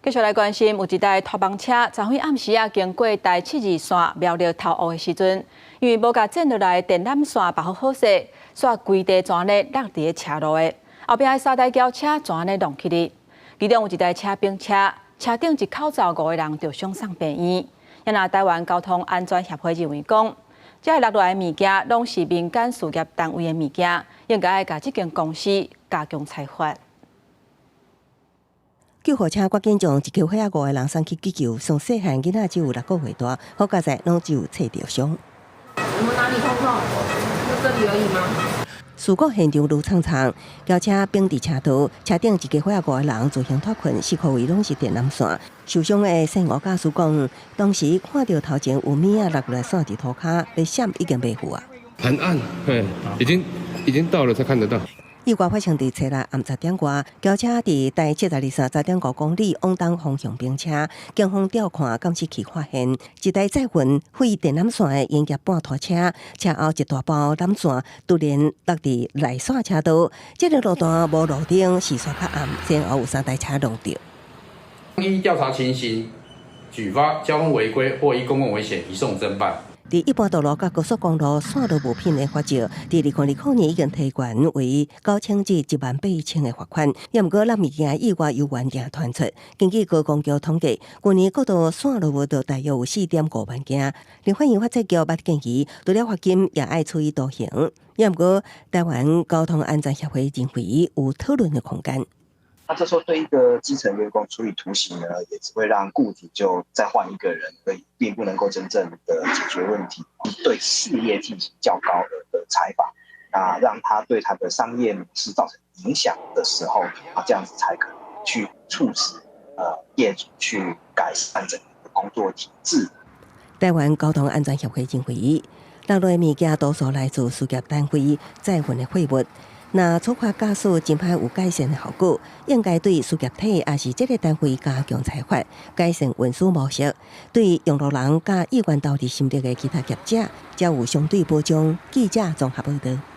继续来关心，有一台拖帮车昨昏暗时经过台72线苗栗头乌的时阵，因为无甲剪落来电缆线绑好势，煞规地全咧落伫车路的后边的3台轿车全咧弄起哩。其中有一台车并车，车顶一口罩5个人就伤送病院。也拿台湾交通安全协会认为讲，这落来的物件拢是民间事业单位的物件，应该要甲这间公司加强裁罚。救护车赶紧将1口血5个人送去急救，上细汉囡仔只有6个月大，好佳在拢只有切着伤。我们哪里痛痛？就这里而已吗？事故现场路长长，轿车并伫车头，车顶1个血5个人自行脱困，4个位拢是电缆线。受伤的姓吴驾驶讲，当时看到头前有物落来线伫涂骹，被闪已经袂赴啊。很暗，已经到了才看得到。意外发生伫初六暗10点外，轿车伫台72线10.5公里往东方向并车，警方调看监视器发现，一台载运废电缆线的营业半拖车，车后一大包缆线突然落伫内线车道，这个路段无路灯，视线较暗，先后有3台车弄着。依调查情形，举发交通违规或依公共危险移送侦办。伫一般道路甲高速公路线路无品的罚则，伫2020年已经提悬为9000至18000的罚款。也毋过，咱物件意外有原件传出。根据高公局统计，去年各道线路无道大约有4.5万件。立法院发这局捌建议，除了罚金，也爱处以徒刑。也毋过，台湾交通安全协会认为有讨论的空间。那这时候对一个基层员工处以徒刑呢，也只会让雇主就再换一个人，所以并不能够真正的解决问题。对事业进行较高的裁罚，那让他对他的商业模式造成影响的时候，这样子才可能去促使业主去改善整个工作体制。台湾交通安全协会认为，落来物件多数来自事业单位载运的废物。那处罚驾驶真歹有改善的效果，应该对事业体也是这个单位加强裁罚，改善运输模式。对用路人甲意愿投入心力的其他业者，则有相对保障。记者综合报道。